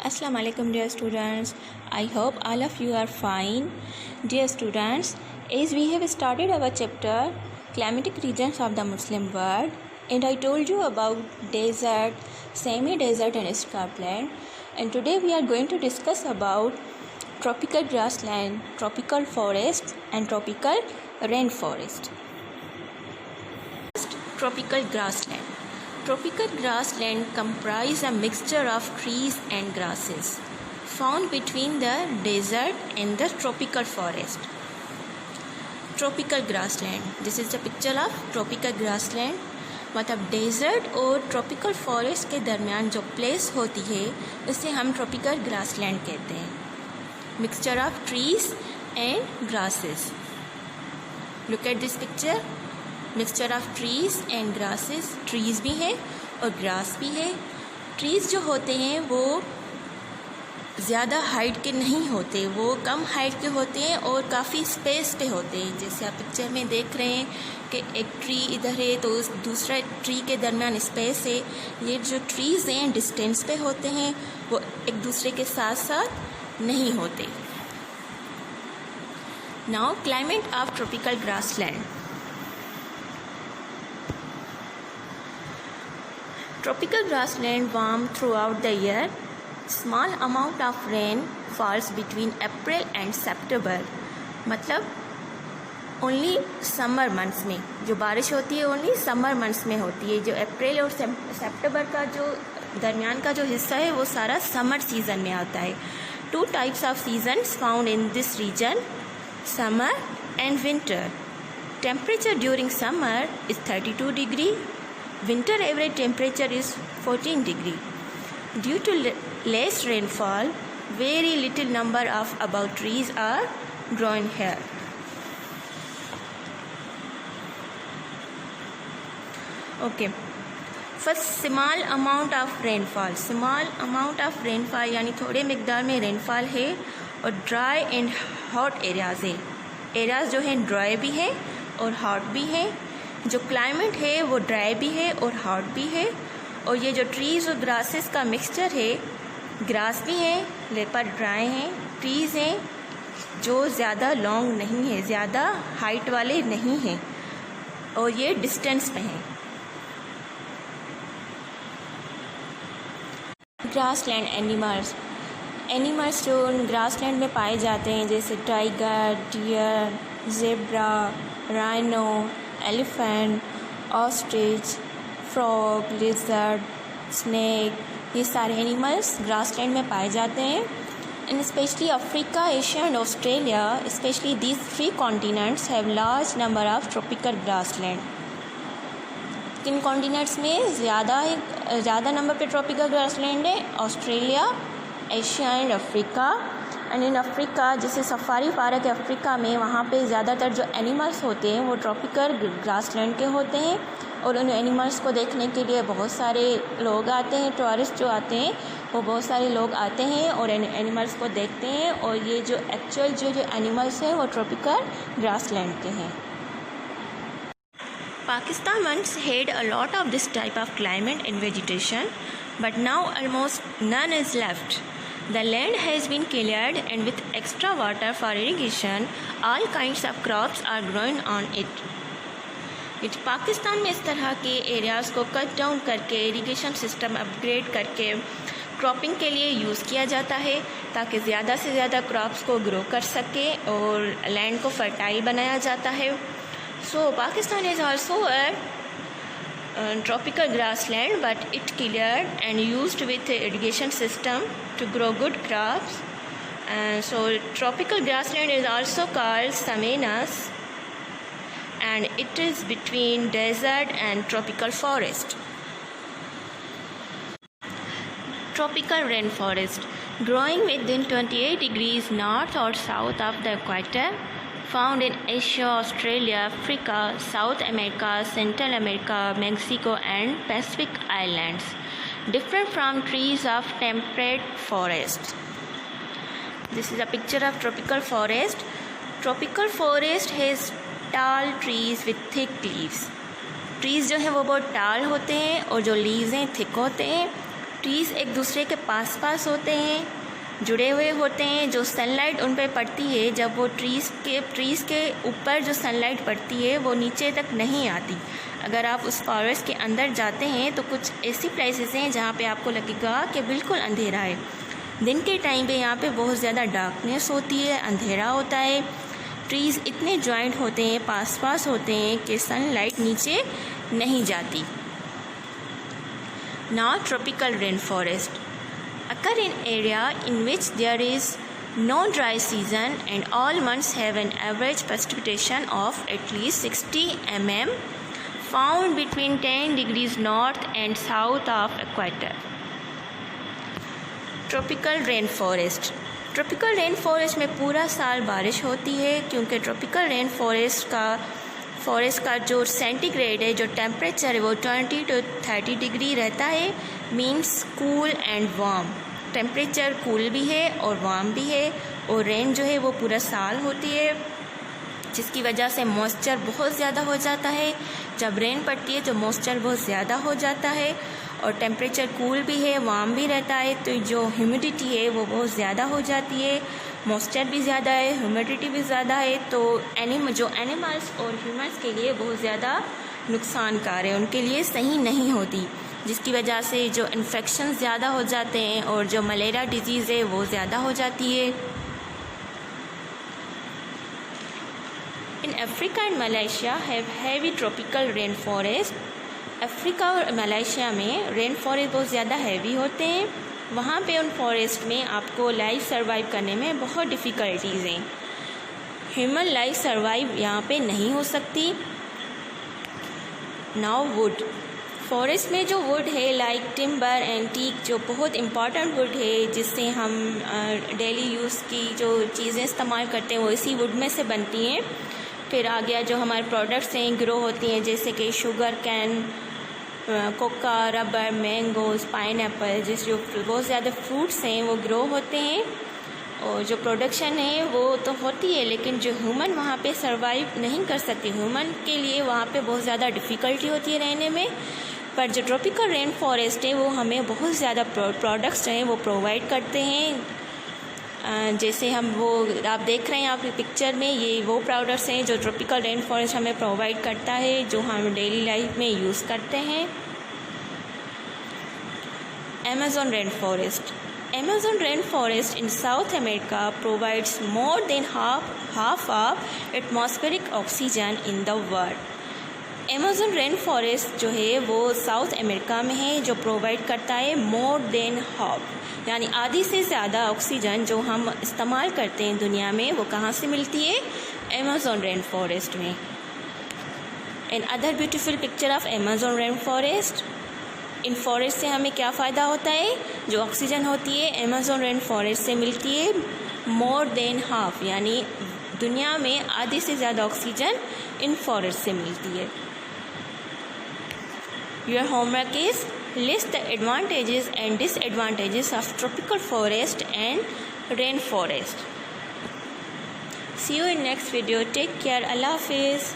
Assalamu alaikum dear students. I hope all of you are fine. Dear students, as we have started our chapter climatic regions of the Muslim world, and I told you about desert, semi-desert and scrubland, and today we are going to discuss about tropical grassland, tropical forest and tropical rainforest. First, tropical grassland. Tropical grassland comprise a mixture of trees and grasses found between the desert and the tropical forest. Tropical grassland. This is the picture of tropical grassland. मतलब desert और tropical forest के दरमियान जो place होती है उसे हम tropical grassland कहते हैं. Mixture of trees and grasses. Look at this picture. Mixture of trees and grasses. Trees भी हैं और ग्रास भी है. ट्रीज जो होते हैं वो ज़्यादा हाइट के नहीं होते, वो कम हाइट के होते हैं और काफ़ी स्पेस पे होते हैं. जैसे आप पिक्चर में देख रहे हैं कि एक ट्री इधर है तो उस दूसरा ट्री के दरमियान स्पेस है. ये जो ट्रीज़ हैं डिस्टेंस पे होते हैं, वो एक दूसरे के साथ साथ नहीं होते. Now climate of tropical grassland. Tropical grassland warm throughout the year. Small amount of rain falls between April and September. मतलब ओनली समर मंथ्स में जो बारिश होती है ओनली समर मंथ्स में होती है. जो अप्रैल और सितंबर का जो दरमियान का जो हिस्सा है वो सारा समर सीज़न में आता है. 2 types of seasons found in this region, summer and winter. Temperature during summer is 32 degree. Winter average temperature is 14 degree. Due to less rainfall, very little number of above trees are grown here. Okay. First, small amount of rainfall. Small amount of rainfall यानी थोड़े मिकदार में rainfall है और dry and hot areas है. Areas जो हैं dry भी हैं और hot भी हैं. जो क्लाइमेट है वो ड्राई भी है और हॉट भी है. और ये जो ट्रीज़ और ग्रासेस का मिक्सचर है, ग्रास भी हैं लेपर ड्राई हैं, ट्रीज़ हैं जो ज़्यादा लॉन्ग नहीं है, ज़्यादा हाइट वाले नहीं हैं और ये डिस्टेंस पे हैं. Grassland animals. एनिमल्स जो ग्रासलैंड में पाए जाते हैं जैसे tiger, deer, zebra, rhino, elephant, ostrich, frog, lizard, snake, ये सारे एनिमल्स ग्रासलैंड में पाए जाते हैं. In specially Africa, Asia and Australia, specially these 3 continents have large number of tropical grassland. किन कॉन्टिनेंट्स में ज़्यादा नंबर पे ट्रॉपिकल ग्रासलैंड है? Australia, Asia and Africa. And in Africa जैसे सफारी पार्क है अफ्रीका में, वहाँ पे ज़्यादातर जो एनिमल्स होते हैं वो ट्रॉपिकल ग्रासलैंड के होते हैं और उन एनिमल्स को देखने के लिए बहुत सारे लोग आते हैं. टूरिस्ट जो आते हैं वो बहुत सारे लोग आते हैं और एनिमल्स को देखते हैं. और ये जो एक्चुअल जो एनिमल्स हैं वो ट्रॉपिकल ग्रासलैंड के हैं. Pakistan once had a lot of this type of climate and vegetation, but now almost none is left. The land has been cleared and with extra water for irrigation, all kinds of crops are growing on it. Pakistan में इस तरह के areas को cut down करके irrigation system upgrade करके cropping के लिए use किया जाता है ताकि ज़्यादा से ज़्यादा क्रॉप्स को ग्रो कर सके और लैंड को फर्टाइल बनाया जाता है. So Pakistan is also a tropical grassland, but it cleared and used with irrigation system to grow good crops. And so tropical grassland is also called savannas, and it is between desert and tropical forest. Tropical rainforest, growing within 28 degrees north or south of the equator, found in Asia, Australia, Africa, South America, Central America, Mexico and Pacific Islands. Different from trees of temperate forests. This is a picture of tropical forest. Tropical forest has tall trees with thick leaves. Trees जो हैं वो बहुत tall होते हैं और जो leaves हैं thick होते हैं. ट्रीज़ एक दूसरे के पास पास होते हैं, जुड़े हुए होते हैं। जो सनलाइट उन पर पड़ती है, जब वो ट्रीज़ के ऊपर जो सनलाइट पड़ती है वो नीचे तक नहीं आती। अगर आप उस फॉरेस्ट के अंदर जाते हैं तो कुछ ऐसी प्लेसेस हैं जहाँ पे आपको लगेगा कि बिल्कुल अंधेरा है। दिन के टाइम पे यहाँ पे बहुत ज़्यादा डार्कनेस होती है, अंधेरा होता है। ट्रीज़ इतने जॉइंट होते हैं, पास पास होते हैं कि सनलाइट नीचे नहीं जाती। Now tropical rain forest occur in area in which there is no dry season and all months have an average precipitation of at least 60 mm, found between 10 degrees north and south of equator. Tropical rain forest में पूरा साल बारिश होती है, क्योंकि tropical rain forest का जो centigrade है, जो टेम्परेचर है वो 20 to 30 डिग्री रहता है। Means cool and warm, temperature cool भी है और वार्म भी है। और रेन जो है वो पूरा साल होती है, जिसकी वजह से मॉइस्चर बहुत ज़्यादा हो जाता है। जब रेन पड़ती है तो मॉइस्चर बहुत ज़्यादा हो जाता है और टेम्परेचर कूल भी है, वार्म भी रहता है। तो जो ह्यूमिडिटी है वो बहुत ज़्यादा हो जाती है, मॉइस्चर भी ज़्यादा है, ह्यूमिडिटी भी ज़्यादा है। तो जो एनिमल्स और ह्यूमन्स के लिए बहुत ज़्यादा नुकसानकार है, उनके लिए सही नहीं होती, जिसकी वजह से जो इन्फेक्शन ज़्यादा हो जाते हैं और जो मलेरिया डिजीज़ है वो ज़्यादा हो जाती है। In Africa and Malaysia have heavy tropical rain forest. Africa और मलेशिया में रेन फॉरेस्ट बहुत ज़्यादा हैवी होते हैं। वहाँ पे उन फॉरेस्ट में आपको लाइफ सर्वाइव करने में बहुत डिफ़िकल्टीज़ हैं। ह्यूमन लाइफ सर्वाइव यहाँ पे नहीं हो सकती। नाउ वुड, फॉरेस्ट में जो वुड है लाइक टिम्बर एंड टीक, जो बहुत इम्पॉर्टेंट वुड है जिससे हम डेली यूज़ की जो चीज़ें इस्तेमाल करते हैं वो इसी वुड में से बनती हैं। फिर आ गया जो हमारे प्रोडक्ट्स हैं ग्रो होती हैं, जैसे कि sugar cane, Coca, rubber, mangoes, pineapple, जिस जो बहुत ज़्यादा फ्रूट्स हैं वो ग्रो होते हैं। और जो प्रोडक्शन है वो तो होती है, लेकिन जो ह्यूमन वहाँ पे सरवाइव नहीं कर सकते, ह्यूमन के लिए वहाँ पे बहुत ज़्यादा डिफ़िकल्टी होती है रहने में। पर जो ट्रॉपिकल रेन फॉरेस्ट है वो हमें बहुत ज़्यादा प्रोडक्ट्स हैं वो प्रोवाइड करते हैं। जैसे हम वो आप देख रहे हैं आपकी पिक्चर में, ये वो प्रोडक्ट्स हैं जो ट्रॉपिकल रेन फॉरेस्ट हमें प्रोवाइड करता है, जो हम डेली लाइफ में यूज़ करते हैं। Amazon rainforest. Amazon rainforest in South America provides more than half of atmospheric oxygen in the world. Amazon rainforest जो है वो साउथ अमेरिका में है, जो प्रोवाइड करता है मोर देन हाफ, यानी आधी से ज़्यादा ऑक्सीजन जो हम इस्तेमाल करते हैं दुनिया में वो कहाँ से मिलती है? Amazon rainforest में। And other beautiful picture of Amazon rainforest। In forest से हमें क्या फ़ायदा होता है? जो ऑक्सीजन होती है अमेज़न रेन फॉरेस्ट से मिलती है मोर देन हाफ, यानी दुनिया में आधी से ज़्यादा ऑक्सीजन इन फॉरेस्ट से मिलती है। Your homework is list the advantages and disadvantages of tropical forest and rain forest. See you in next video. Take care. अल्लाह हाफिज़।